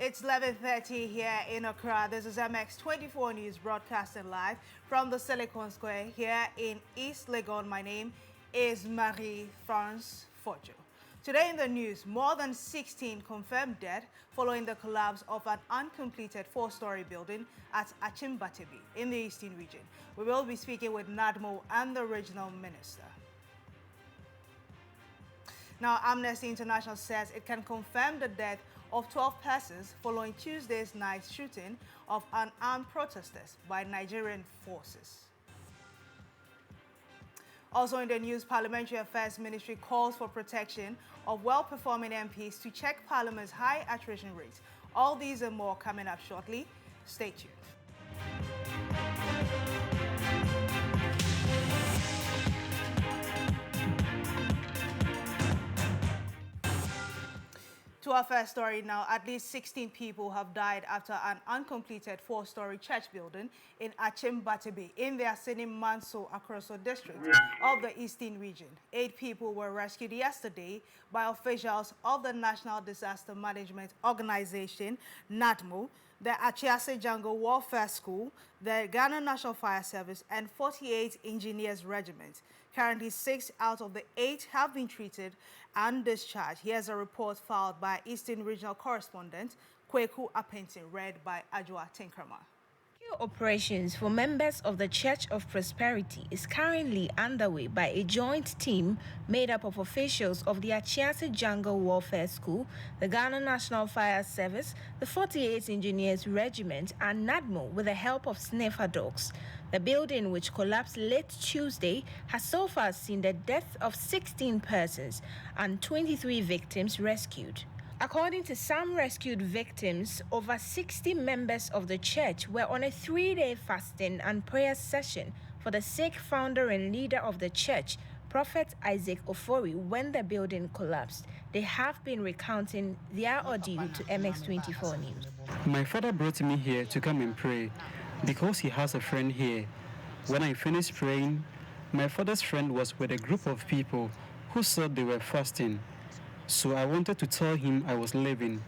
It's 11:30 here in Accra. This is MX24 News broadcasting live from the Silicon Square here in East Legon. My name is Marie-France Fojo. Today in the news, more than 16 confirmed dead following the collapse of an uncompleted four-story building at Akyem Batabi in the Eastern region. We will be speaking with NADMO and the regional minister. Now, Amnesty International says it can confirm the death of 12 persons following Tuesday's night shooting of unarmed protesters by Nigerian forces. Also in the news, Parliamentary Affairs Ministry calls for protection of well-performing MPs to check Parliament's high attrition rates. All these and more coming up shortly. Stay tuned. To our first story now, at least 16 people have died after an uncompleted four-story church building in Akyem Batabi in the Asini Manso Akroso district of the Eastern region. 8 people were rescued yesterday by officials of the National Disaster Management Organization, NADMO, the Achiase Jungle Warfare School, the Ghana National Fire Service, and 48 Engineers Regiment. Currently, 6 out of the 8 have been treated and discharged. Here's a report filed by Eastern Regional Correspondent Kweku Apentin, read by Ajwa Tinkrama. Operations for members of the Church of Prosperity is currently underway by a joint team made up of officials of the Achiase Jungle Warfare School, the Ghana National Fire Service, the 48th Engineers Regiment, and NADMO with the help of sniffer dogs. The building, which collapsed late Tuesday, has so far seen the death of 16 persons and 23 victims rescued. According to some rescued victims, over 60 members of the church were on a 3-day fasting and prayer session for the sick founder and leader of the church, Prophet Isaac Ofori, when the building collapsed. They have been recounting their ordeal to MX24 News. My father brought me here to come and pray because he has a friend here. When I finished praying, my father's friend was with a group of people who said they were fasting. So I wanted to tell him I was leaving.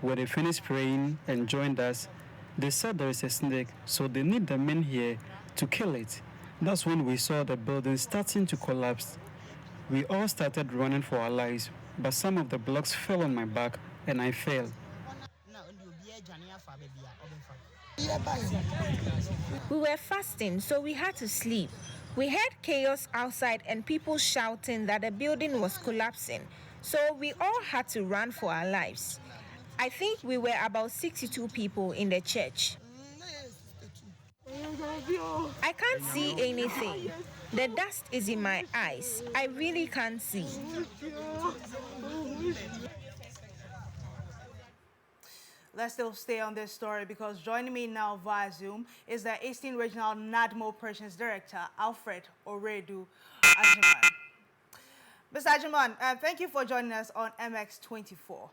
When they finished praying and joined us, they said there is a snake, so they need the men here to kill it. That's when we saw the building starting to collapse. We all started running for our lives, but some of the blocks fell on my back and I fell. We were fasting, so we had to sleep. We heard chaos outside and people shouting that the building was collapsing. So we all had to run for our lives. I think we were about 62 people in the church. I can't see anything. The dust is in my eyes. I really can't see. Let's still stay on this story because joining me now via Zoom is the Eastern Regional NADMO Operations Director, Alfred Oredu Ajiman. Mr. Ajiman, thank you for joining us on MX24.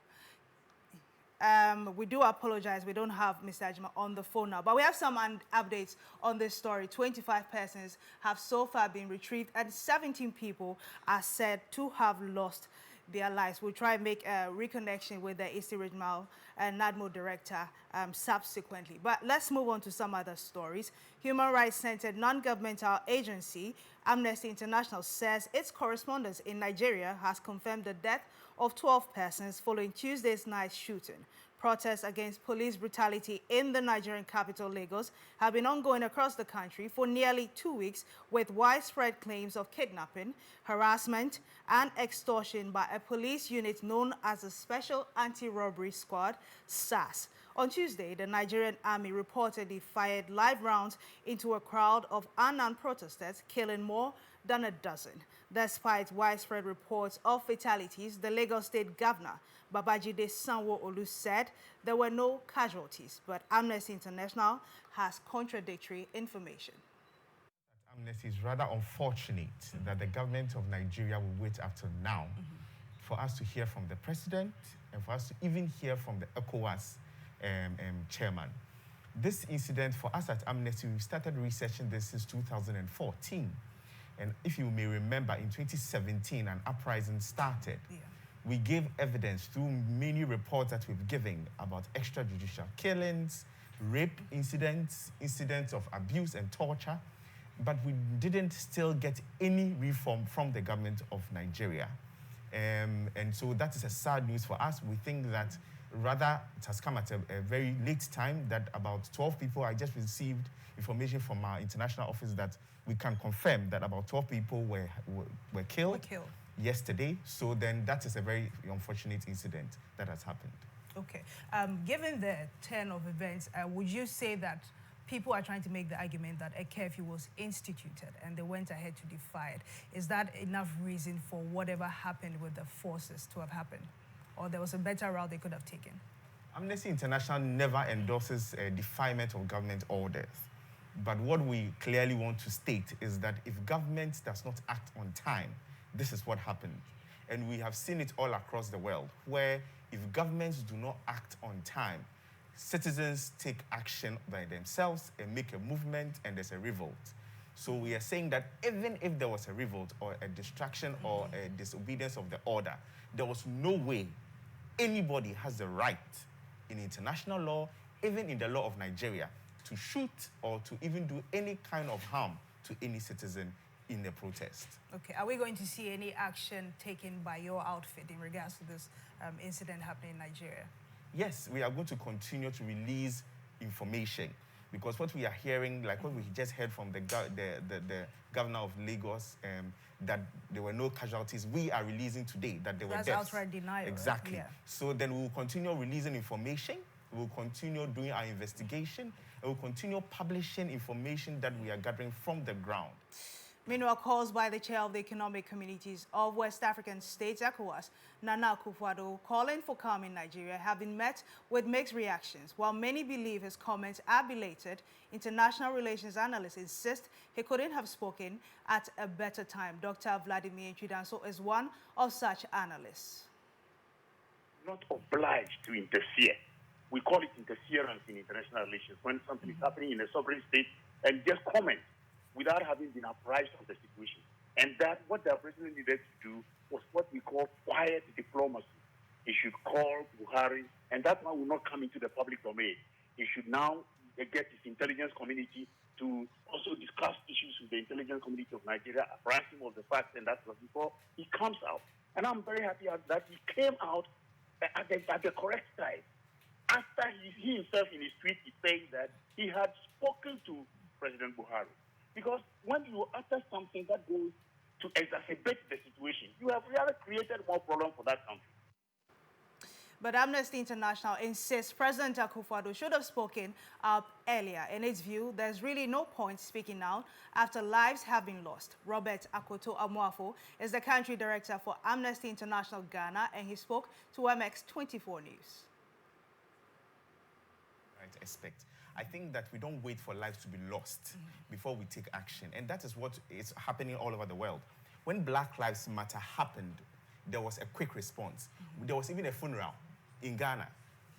We do apologize, we don't have Mr. Ajiman on the phone now, but we have some updates on this story. 25 persons have so far been retrieved and 17 people are said to have lost their lives. We'll try and make a reconnection with the Eastern Regional NADMO Director subsequently. But let's move on to some other stories. Human rights-centered non-governmental agency Amnesty International says its correspondent in Nigeria has confirmed the death of 12 persons following Tuesday's night shooting. Protests against police brutality in the Nigerian capital, Lagos, have been ongoing across the country for nearly 2 weeks, with widespread claims of kidnapping, harassment, and extortion by a police unit known as the Special Anti-Robbery Squad, SAS. On Tuesday, the Nigerian army reportedly fired live rounds into a crowd of unarmed protesters, killing more than a dozen. Despite widespread reports of fatalities, the Lagos State Governor, Babajide Sanwo-Olu, said there were no casualties, but Amnesty International has contradictory information. Amnesty is rather unfortunate that the government of Nigeria will wait until now for us to hear from the president and for us to even hear from the ECOWAS chairman. This incident, for us at Amnesty, we started researching this since 2014. And if you may remember, in 2017, an uprising started. We gave evidence through many reports that we've given about extrajudicial killings, rape incidents, incidents of abuse and torture, but we didn't still get any reform from the government of Nigeria. And so that is a sad news for us. We think that rather it has come at a very late time, that about 12 people, I just received information from our international office that we can confirm that about 12 people were killed yesterday. So then that is a very unfortunate incident that has happened. Okay. Given the turn of events, would you say that people are trying to make the argument that a curfew was instituted and they went ahead to defy it? Is that enough reason for whatever happened with the forces to have happened? Or there was a better route they could have taken? Amnesty International never endorses defilement of government orders. But what we clearly want to state is that if government does not act on time, this is what happened. And we have seen it all across the world, where if governments do not act on time, citizens take action by themselves and make a movement, and there's a revolt. So we are saying that even if there was a revolt or a distraction or a disobedience of the order, there was no way anybody has the right in international law, even in the law of Nigeria, to shoot or to even do any kind of harm to any citizen in a protest. Okay, are we going to see any action taken by your outfit in regards to this incident happening in Nigeria? Yes, we are going to continue to release information, because what we are hearing, like what we just heard from the governor of Lagos, that there were no casualties, we are releasing today that there were deaths. That's outright denial. Exactly. Right? Yeah. So then we will continue releasing information, we will continue doing our investigation, and we will continue publishing information that we are gathering from the ground. Meanwhile, calls by the chair of the Economic Communities of West African States, ECOWAS, Nana Akufo-Addo, calling for calm in Nigeria, have been met with mixed reactions. While many believe his comments are belated, international relations analysts insist he couldn't have spoken at a better time. Dr. Vladimir Chidanso is one of such analysts. Not obliged to interfere. We call it interference in international relations, when something is happening in a sovereign state and just comment without having been apprised of the situation. And that what the president needed to do was what we call quiet diplomacy. He should call Buhari, and that one will not come into the public domain. He should now get his intelligence community to also discuss issues with the intelligence community of Nigeria, apprise him of the facts, and that's what before he comes out. And I'm very happy that he came out at the correct time. After he himself in his tweet is saying that he had spoken to President Buhari. Because when you utter something that goes to exacerbate the situation, you have really created more problem for that country. But Amnesty International insists President Akufo-Addo should have spoken up earlier. In its view, there's really no point speaking now after lives have been lost. Robert Akoto Amuafo is the country director for Amnesty International Ghana, and he spoke to MX24 News. Right aspect. I think that we don't wait for lives to be lost before we take action. And that is what is happening all over the world. When Black Lives Matter happened, there was a quick response. There was even a funeral in Ghana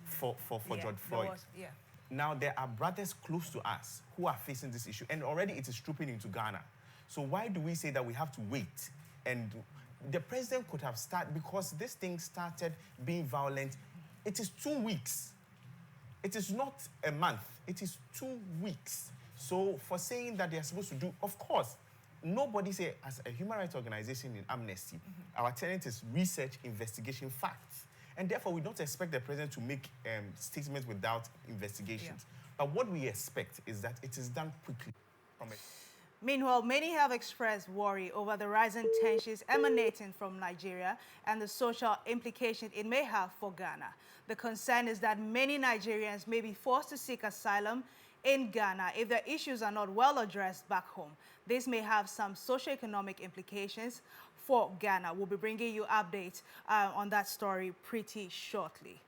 for George Floyd. Now, there are brothers close to us who are facing this issue, and already it is trooping into Ghana. So why do we say that we have to wait? And the president could have started, because this thing started being violent. It is 2 weeks. It is not a month. It is 2 weeks. So for saying that they are supposed to do, of course, nobody say, as a human rights organization in Amnesty, our tenet is research, investigation, facts. And therefore, we don't expect the president to make statements without investigations. But what we expect is that it is done quickly. Meanwhile, many have expressed worry over the rising tensions emanating from Nigeria and the social implications it may have for Ghana. The concern is that many Nigerians may be forced to seek asylum in Ghana if their issues are not well addressed back home. This may have some socio-economic implications for Ghana. We'll be bringing you updates on that story pretty shortly.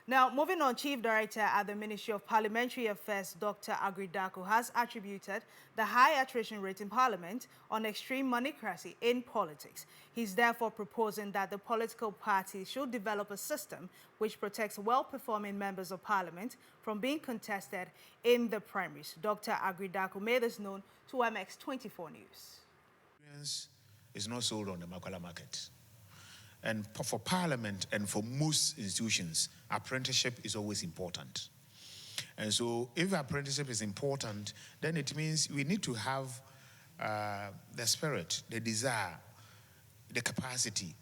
Now, moving on, Chief Director at the Ministry of Parliamentary Affairs, Dr. Agridaku, has attributed the high attrition rate in Parliament on extreme moneycracy in politics. He's therefore proposing that the political parties should develop a system which protects well-performing members of Parliament from being contested in the primaries. Dr. Agridaku made this known to MX24 News. Is not sold on the Makwala market. And for Parliament and for most institutions, apprenticeship is always important. And so if apprenticeship is important, then it means we need to have the spirit, the desire, the capacity,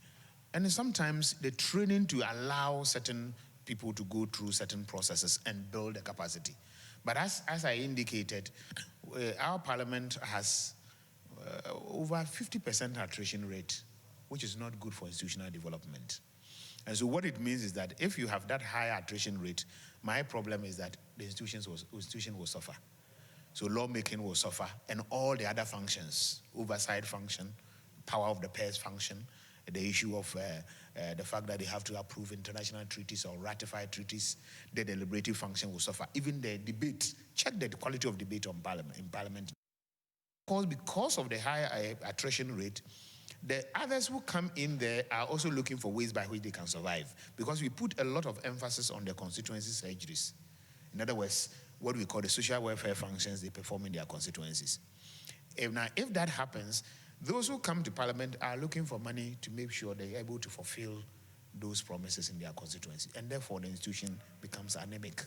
and sometimes the training to allow certain people to go through certain processes and build the capacity. But as I indicated, our Parliament has over 50% attrition rate, which is not good for institutional development. And so what it means is that if you have that high attrition rate, my problem is that the institution will suffer. So lawmaking will suffer, and all the other functions, oversight function, power of the pairs function, the issue of the fact that they have to approve international treaties or ratify treaties, the deliberative function will suffer. Even the debate, check the quality of debate in Parliament. Because of the high attrition rate, the others who come in there are also looking for ways by which they can survive, because we put a lot of emphasis on the constituency surgeries. In other words, what we call the social welfare functions they perform in their constituencies. If that happens, those who come to Parliament are looking for money to make sure they're able to fulfill those promises in their constituency, and therefore the institution becomes anemic.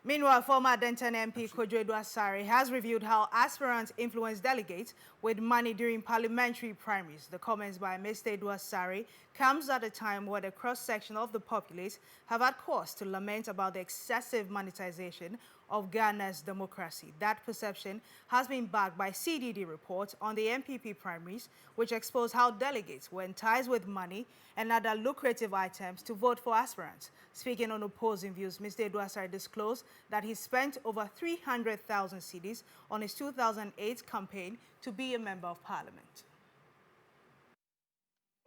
Meanwhile, former Denton MP Kojo Asare has reviewed how aspirants influence delegates with money during parliamentary primaries. The comments by Mr. Asare comes at a time where the cross-section of the populace have had cause to lament about the excessive monetization of Ghana's democracy. That perception has been backed by CDD report on the MPP primaries, which exposed how delegates were enticed with money and other lucrative items to vote for aspirants. Speaking on opposing views, Mr. Asare disclosed that he spent over 300,000 cedis on his 2008 campaign to be a member of parliament.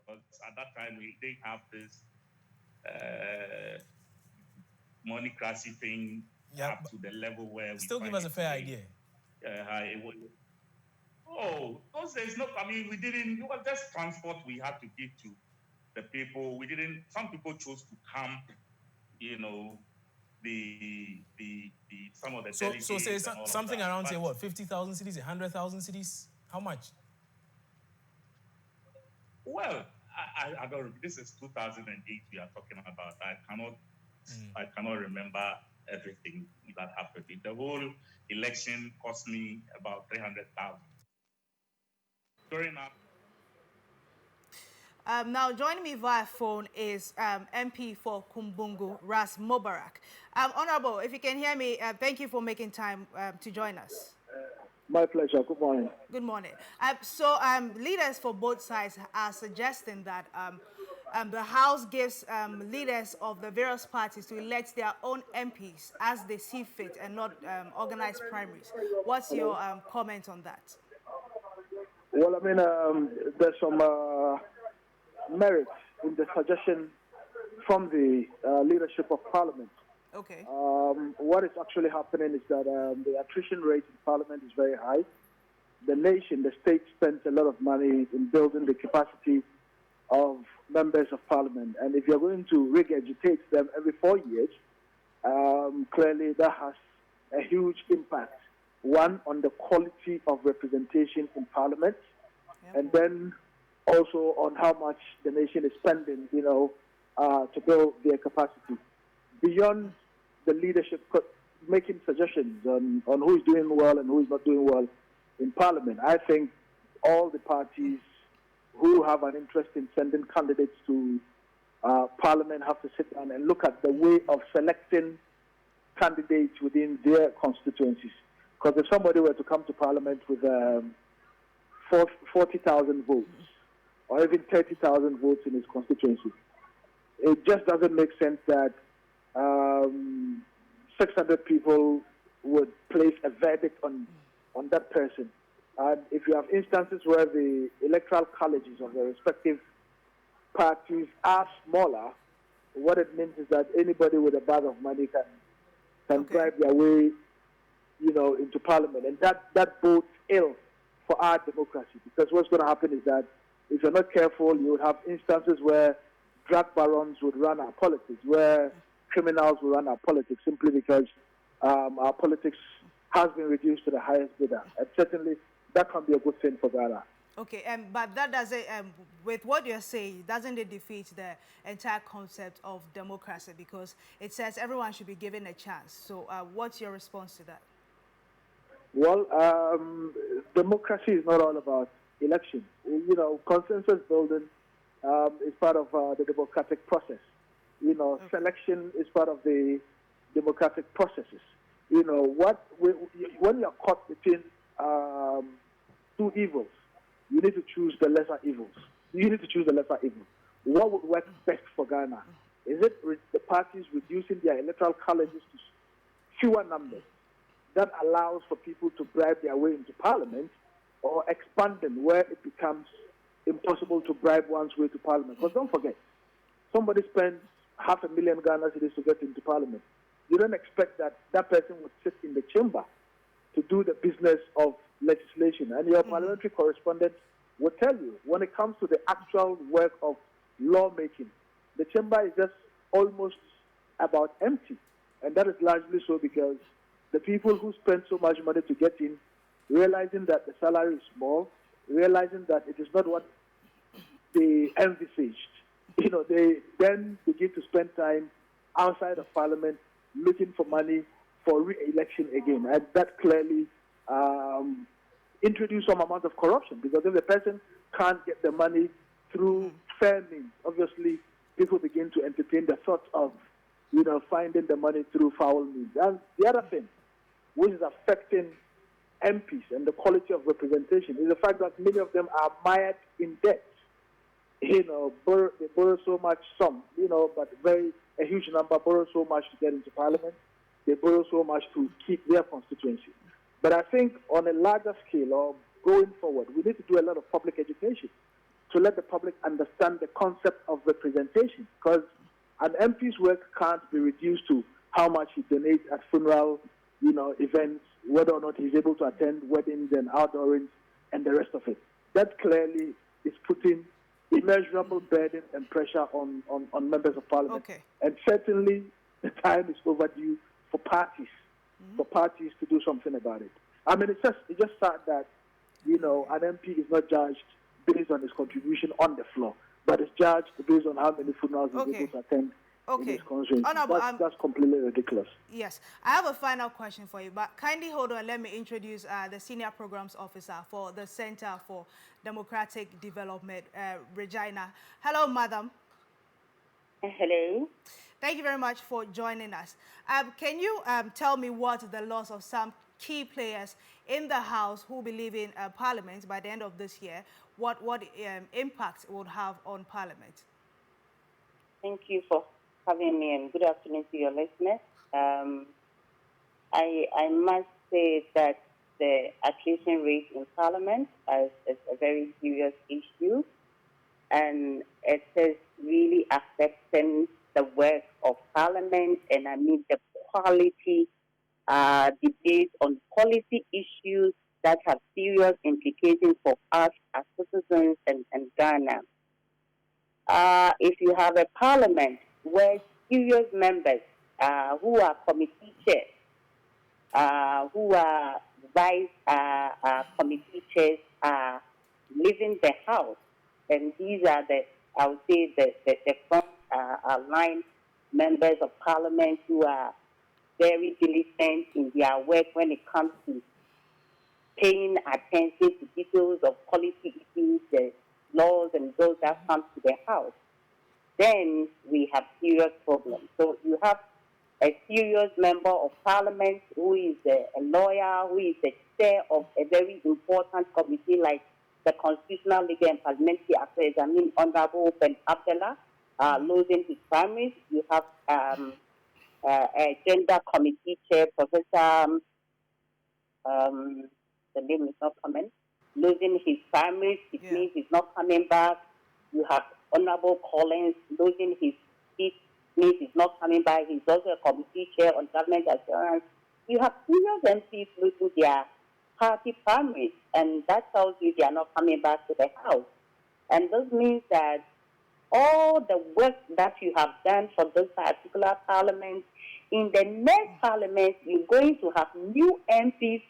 But at that time, we didn't have this monocracy thing up to the level where we still give us a fair idea. Those days, no, I mean, we didn't, it was just transport we had to give to the people. We didn't, some people chose to come, you know, some of the delegates. So say something around, say what, 50,000 cedis, 100,000 cedis? How much? Well, I don't. This is 2008 we are talking about. I cannot remember everything that happened. The whole election cost me about 300,000. During now, joining me via phone is MP for Kumbungu, Ras Mubarak. Honorable, if you can hear me, thank you for making time to join us. My pleasure. Good morning. Good morning. So leaders for both sides are suggesting that the House gives leaders of the various parties to elect their own MPs as they see fit and not organize primaries. What's your comment on that? Well, I mean, there's some merit in the suggestion from the leadership of Parliament. Okay. What is actually happening is that the attrition rate in Parliament is very high. The nation, the state, spends a lot of money in building the capacity of members of Parliament. And if you're going to regurgitate them every 4 years, clearly that has a huge impact. One, on the quality of representation in Parliament, and then also on how much the nation is spending, you know, to build their capacity. Beyond the leadership making suggestions on who is doing well and who is not doing well in Parliament, I think all the parties who have an interest in sending candidates to Parliament have to sit down and look at the way of selecting candidates within their constituencies. Because if somebody were to come to Parliament with 40,000 votes or even 30,000 votes in his constituency, it just doesn't make sense that 600 people would place a verdict on that person. And if you have instances where the electoral colleges of the respective parties are smaller, what it means is that anybody with a bag of money can drive their way, you know, into Parliament. And that bodes ill for our democracy, because what's going to happen is that if you're not careful, you would have instances where drug barons would run our politics, where criminals will run our politics simply because our politics has been reduced to the highest bidder. And certainly that can be a good thing for Ghana. Okay, but that doesn't, with what you're saying, doesn't it defeat the entire concept of democracy, because it says everyone should be given a chance. So what's your response to that? Well, democracy is not all about elections. You know, consensus building is part of the democratic process. You know, selection is part of the democratic processes. You know, when you're caught between two evils, you need to choose the lesser evils. You need to choose the lesser evil. What would work best for Ghana? Is it the parties reducing their electoral colleges to fewer numbers that allows for people to bribe their way into parliament, or expanding where it becomes impossible to bribe one's way to parliament? Because don't forget, somebody spends 500,000 Ghana cedis to get into parliament. You don't expect that that person would sit in the chamber to do the business of legislation. And your parliamentary correspondent will tell you, when it comes to the actual work of lawmaking, the chamber is just almost about empty. And that is largely so because the people who spend so much money to get in, realizing that the salary is small, realizing that it is not what they envisaged, you know, they then begin to spend time outside of parliament looking for money for re-election again. And that clearly introduced some amount of corruption, because if the person can't get the money through fair means, obviously people begin to entertain the thought of, you know, finding the money through foul means. And the other thing, which is affecting MPs and the quality of representation, is the fact that many of them are mired in debt. You know, they borrow so much sum, you know, but a huge number borrow so much to get into parliament. They borrow so much to keep their constituency. But I think on a larger scale, or going forward, we need to do a lot of public education to let the public understand the concept of representation, because an MP's work can't be reduced to how much he donates at funeral, you know, events, whether or not he's able to attend weddings and outdoorings and the rest of it. That clearly is putting immeasurable burden and pressure on members of parliament. Okay. And certainly the time is overdue for parties, to do something about it. I mean, it's just sad that, you know, an MP is not judged based on his contribution on the floor, but it's judged based on how many funerals he's able to attend in his constituency. That's completely ridiculous. Yes. I have a final question for you, but kindly hold on. Let me introduce the Senior Programs Officer for the Center for Democratic Development, Regina. Hello, madam. Hello. Thank you very much for joining us. Can you tell me what the loss of some key players in the House who will be leaving Parliament by the end of this year, what impact it would have on Parliament? Thank you for having me, and good afternoon to your listeners. I must say that the attrition rate in Parliament is a very serious issue, and it is really affecting the work of Parliament, and I mean the quality debate on policy issues that have serious implications for us as citizens and Ghana. If you have a Parliament where serious members who are committee chairs, who are vice committee chairs are leaving the House, and these are I would say, the front line members of Parliament who are very diligent in their work when it comes to paying attention to details of policy issues, the laws and bills that come to the House, then we have serious problems. So you have a serious member of Parliament who is a lawyer, who is the chair of a very important committee like the Constitutional Legal and Parliamentary Affairs, I mean, Honorable Ben Abdallah, losing his primaries. You have a gender committee chair, Professor, the name is not coming, losing his primaries. It means he's not coming back. You have Honorable Collins losing his seat, means he's not coming back. He's also a committee chair on government assurance. You have serious MPs losing their party primaries, and that tells you they are not coming back to the House. And this means that all the work that you have done for this particular parliament, in the next parliament, you're going to have new MPs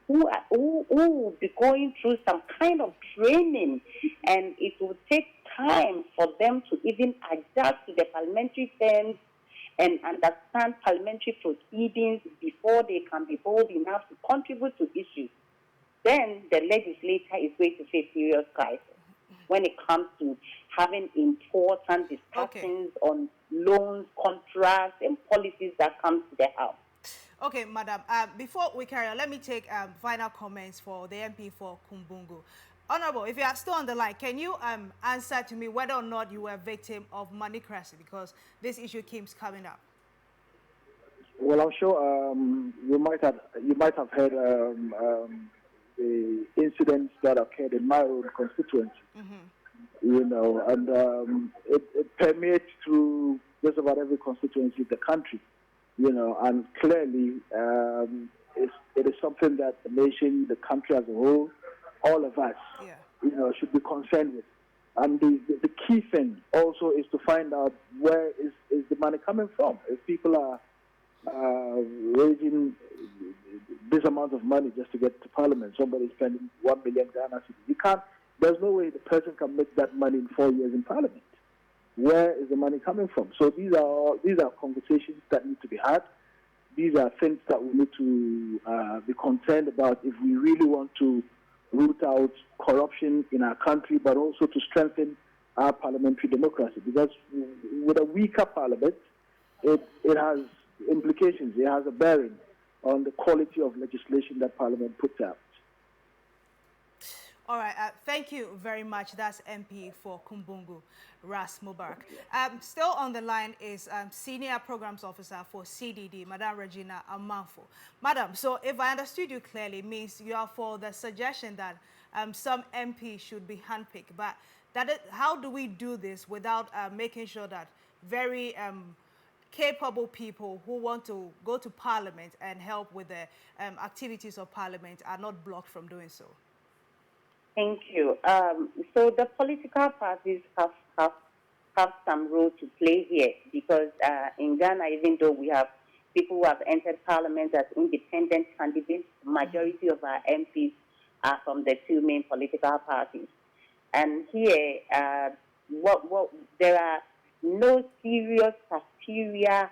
who will be going through some kind of training, and it will take time for them to even adjust to the parliamentary terms and understand parliamentary proceedings before they can be bold enough to contribute to issues. Then the legislature is going to face serious crisis when it comes to having important discussions on loans, contracts, and policies that come to the House. Okay, Madam, before we carry on, let me take final comments for the MP for Kumbungu. Honorable, if you are still on the line, can you answer to me whether or not you were a victim of moneycracy, because this issue keeps coming up? Well, I'm sure you might have heard the incidents that occurred in my own constituency. You know, and it permeates through just about every constituency in the country. You know, and clearly it is something that the nation, the country as a whole, all of us, you know, should be concerned with. And the key thing also is to find out where is the money coming from. If people are raising this amount of money just to get to Parliament, somebody spending 1 million Ghana cedis, you can't. There's no way the person can make that money in 4 years in Parliament. Where is the money coming from? So these are conversations that need to be had. These are things that we need to be concerned about if we really want to root out corruption in our country, but also to strengthen our parliamentary democracy. Because with a weaker parliament, it has implications. It has a bearing on the quality of legislation that Parliament puts out. All right, thank you very much. That's MP for Kumbungu, Ras Mubarak. Still on the line is Senior Programs Officer for CDD, Madam Regina Amanfo. Madam, so if I understood you clearly, it means you are for the suggestion that some MP should be handpicked. But how do we do this without making sure that very capable people who want to go to Parliament and help with the activities of Parliament are not blocked from doing so? Thank you. So the political parties have some role to play here, because in Ghana, even though we have people who have entered Parliament as independent candidates, the majority of our MPs are from the two main political parties. And here, there are no serious criteria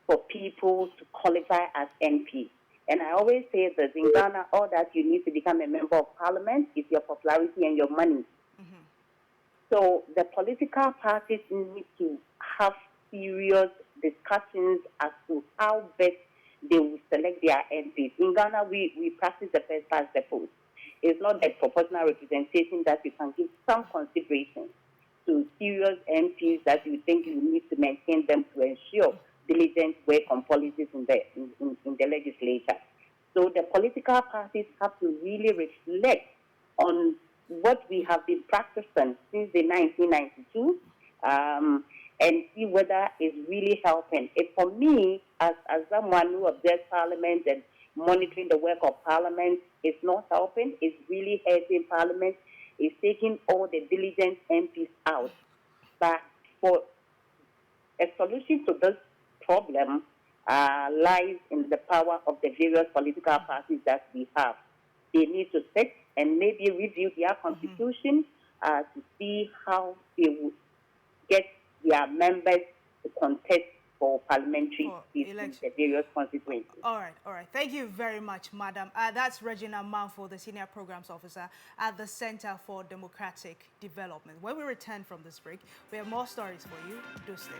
for people to qualify as MPs. And I always say that in Ghana, all that you need to become a member of Parliament is your popularity and your money. So the political parties need to have serious discussions as to how best they will select their MPs. In Ghana, we practice the first past the post. It's not the proportional representation that you can give some consideration to serious MPs that you think you need to maintain them to ensure diligent work on policies in the legislature. So the political parties have to really reflect on what we have been practicing since the 1992 and see whether it's really helping. For me, as someone who observes Parliament and monitoring the work of Parliament, it's not helping. It's really hurting Parliament. It's taking all the diligent MPs out. But for a solution to this problem lies in the power of the various political parties that we have. They need to sit and maybe review their constitution to see how they would get their members to contest for parliamentary seats in the various constituencies. All right. Thank you very much, Madam. That's Regina Amanfo, the Senior Programs Officer at the Center for Democratic Development. When we return from this break, we have more stories for you. Do stay.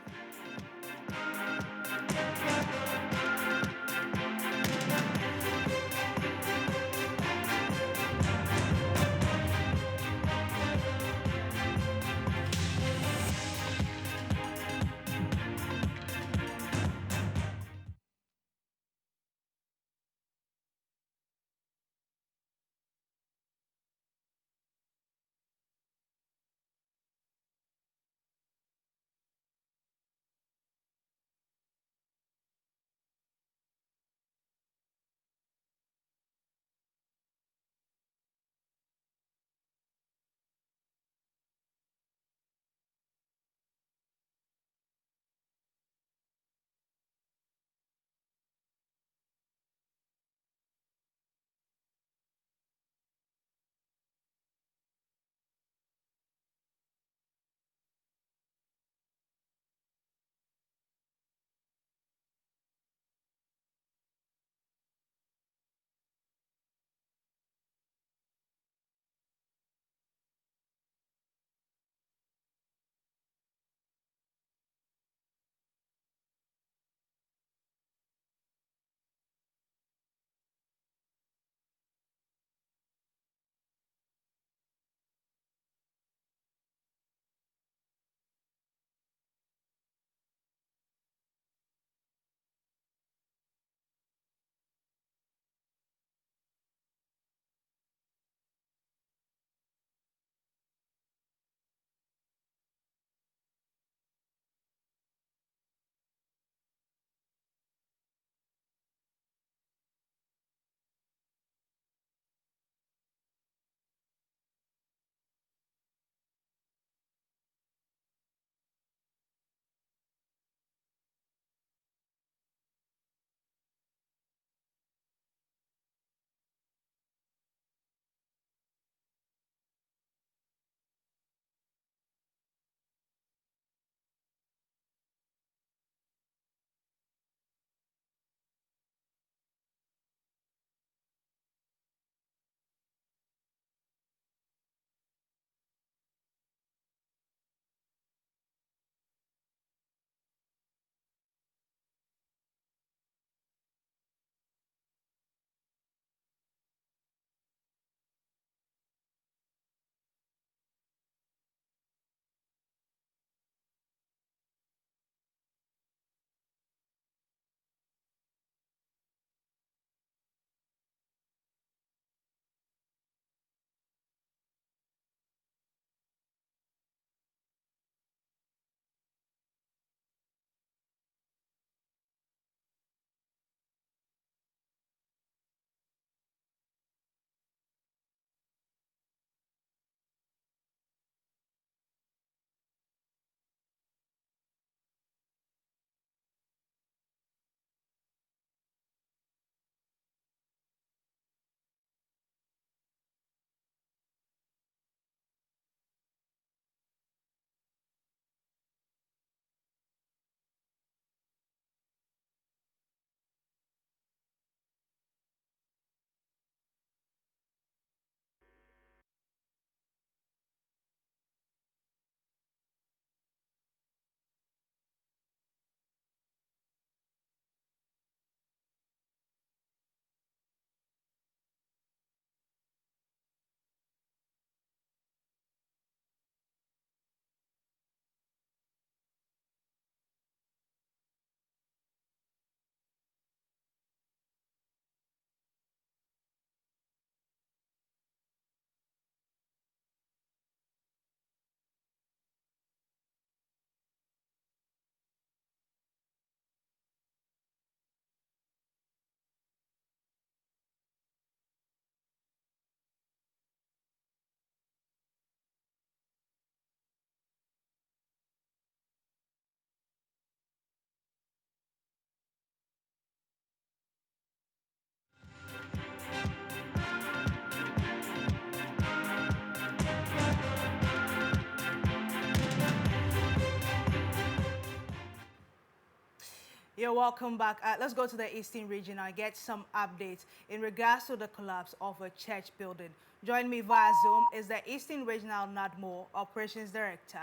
You're welcome back. Let's go to the Eastern region and get some updates in regards to the collapse of a church building. Join me via Zoom is the Eastern Regional NADMO Operations Director,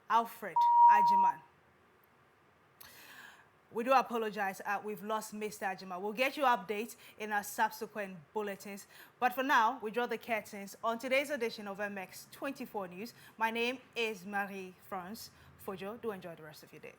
Alfred Ajiman. We do apologize. We've lost Mr. Ajima. We'll get you updates in our subsequent bulletins. But for now, we draw the curtains on today's edition of MX24 News. My name is Marie-France Fojo. Do enjoy the rest of your day.